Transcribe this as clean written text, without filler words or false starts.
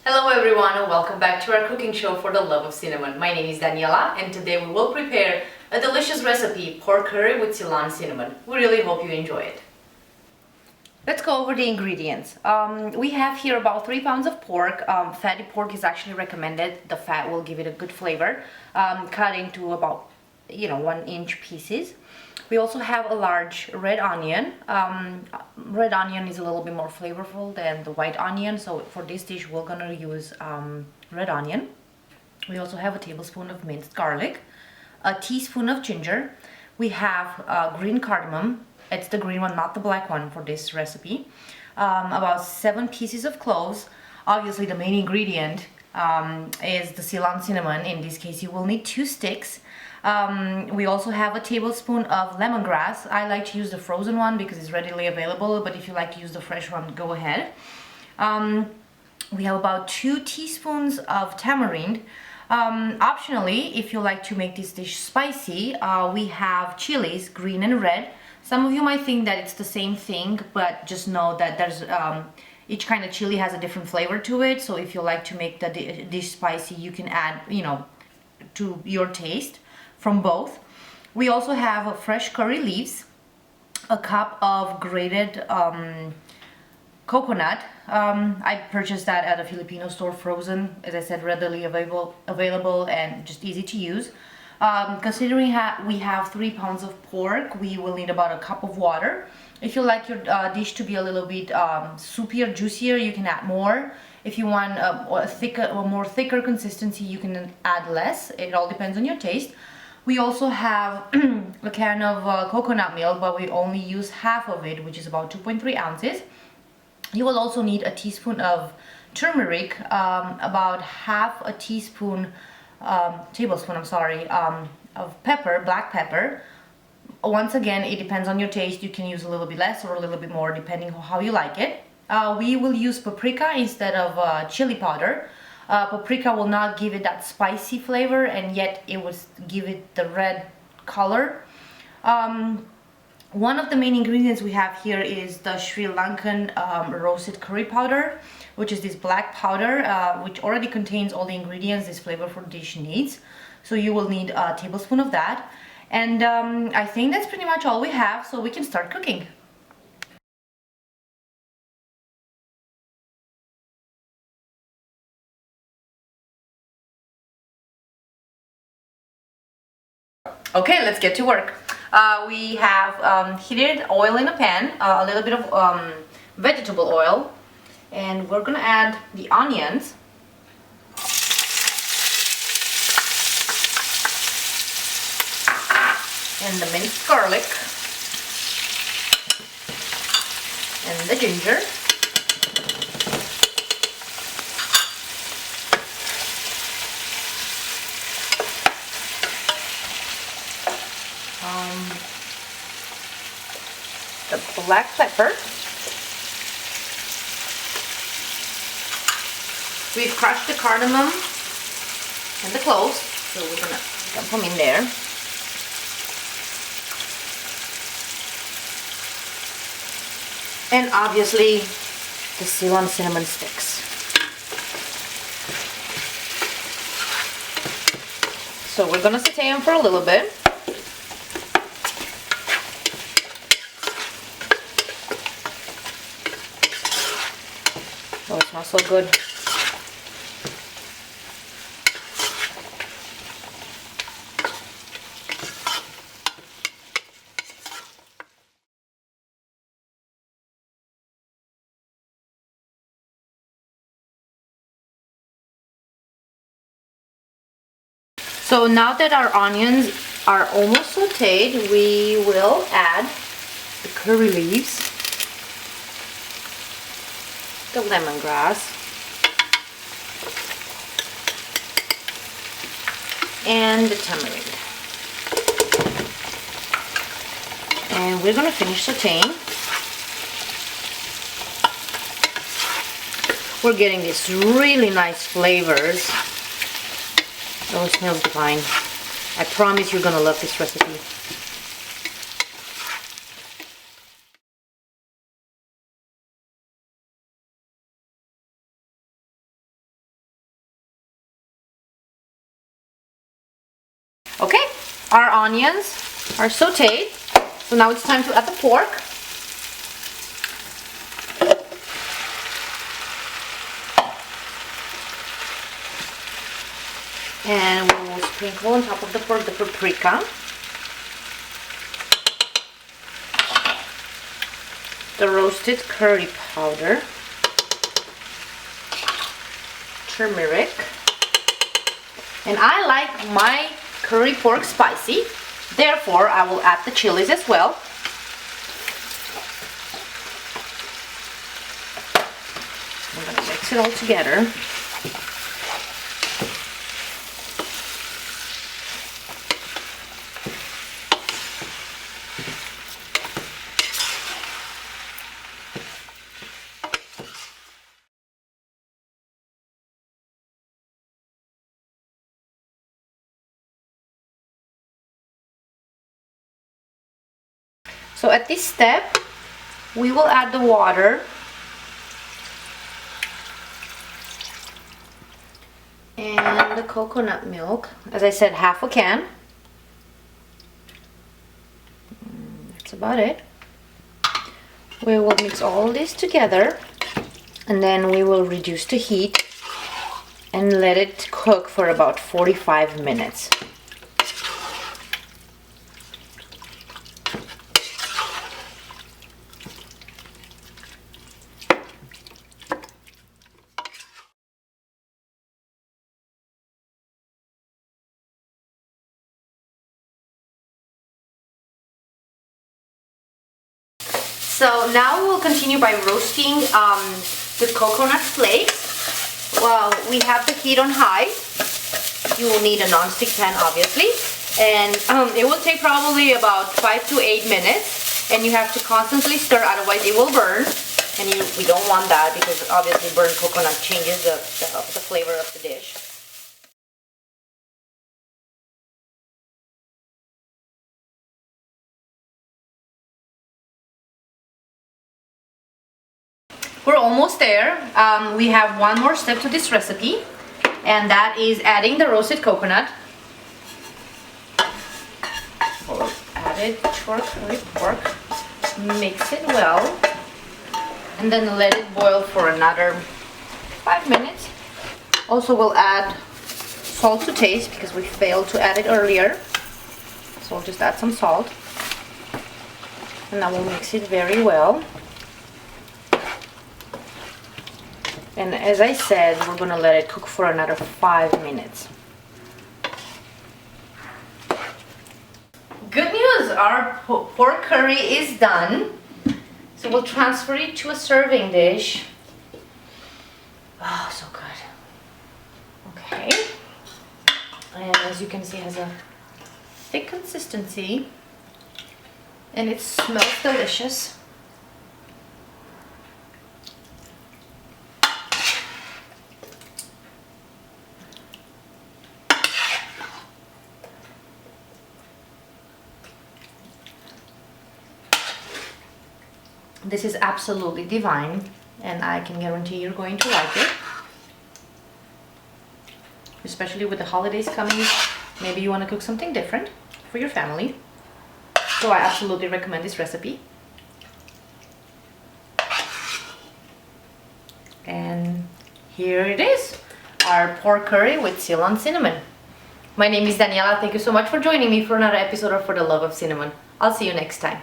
Hello everyone and welcome back to our cooking show for the love of cinnamon. My name is Daniela and today we will prepare a delicious recipe, pork curry with Ceylon cinnamon. We really hope you enjoy it. Let's go over the ingredients. We have here about 3 pounds of pork. Fatty pork is actually recommended. The fat will give it a good flavor. Cut into about 1-inch pieces. We also have a large red onion. Red onion is a little bit more flavorful than the white onion, so for this dish we're gonna use red onion. We also have a tablespoon of minced garlic, a teaspoon of ginger. We have green cardamom. It's the green one, not the black one for this recipe. About 7 pieces of cloves. Obviously the main ingredient is the Ceylon cinnamon. In this case you will need 2 sticks. We also have a tablespoon of lemongrass. I like to use the frozen one because it's readily available, but if you like to use the fresh one, go ahead. We have about 2 teaspoons of tamarind. Optionally, if you like to make this dish spicy, we have chilies, green and red. Some of you might think that it's the same thing, but just know that there's each kind of chili has a different flavor to it. So if you like to make the dish spicy, you can add, to your taste from both. We also have fresh curry leaves, a cup of grated coconut. I purchased that at a Filipino store, frozen, as I said, readily available and just easy to use. Considering we have 3 pounds of pork, we will need about a cup of water. If you like your dish to be a little bit soupier, juicier, you can add more. If you want a more thicker consistency, you can add less. It all depends on your taste. We also have a can of coconut milk, but we only use half of it, which is about 2.3 ounces. You will also need a teaspoon of turmeric, about half a tablespoon, of pepper, black pepper. Once again, it depends on your taste. You can use a little bit less or a little bit more depending on how you like it. We will use paprika instead of chili powder. Paprika will not give it that spicy flavor, and yet it will give it the red color. One of the main ingredients we have here is the Sri Lankan roasted curry powder, which is this black powder which already contains all the ingredients this flavorful dish needs. So you will need a tablespoon of that. And I think that's pretty much all we have, so we can start cooking. Okay, let's get to work. We have heated oil in a pan, a little bit of vegetable oil, and we're gonna add the onions. And the minced garlic. And the ginger. The black pepper. We've crushed the cardamom and the cloves, so we're gonna dump them in there. And obviously the Ceylon cinnamon sticks. So we're gonna saute them for a little bit. Oh, it smells so good. So now that our onions are almost sauteed, we will add the curry leaves, the lemongrass, and the tamarind. And we're going to finish sauteing. We're getting these really nice flavors. Oh, it smells divine. I promise you're gonna love this recipe. Our onions are sauteed, so now it's time to add the pork. And we will sprinkle on top of the pork the paprika, the roasted curry powder, turmeric, and I like my curry pork spicy, therefore I will add the chilies as well. I'm going to mix it all together. So at this step, we will add the water and the coconut milk. As I said, half a can. That's about it. We will mix all this together and then we will reduce the heat and let it cook for about 45 minutes. So now we will continue by roasting the coconut flakes. Well, we have the heat on high. You will need a non-stick pan, obviously, and it will take probably about 5 to 8 minutes, and you have to constantly stir, otherwise it will burn, and we don't want that because obviously burnt coconut changes the flavor of the dish. We're almost there. We have one more step to this recipe, and that is adding the roasted coconut. We'll add it to our curry pork, mix it well, and then let it boil for another 5 minutes. Also, we'll add salt to taste because we failed to add it earlier. So we'll just add some salt, and then we'll mix it very well. And as I said, we're going to let it cook for another 5 minutes. Good news! Our pork curry is done. So we'll transfer it to a serving dish. Oh, so good. Okay. And as you can see, it has a thick consistency. And it smells delicious. This is absolutely divine, and I can guarantee you're going to like it. Especially with the holidays coming, maybe you want to cook something different for your family. So I absolutely recommend this recipe. And here it is, our pork curry with Ceylon cinnamon. My name is Daniela. Thank you so much for joining me for another episode of For the Love of Cinnamon. I'll see you next time.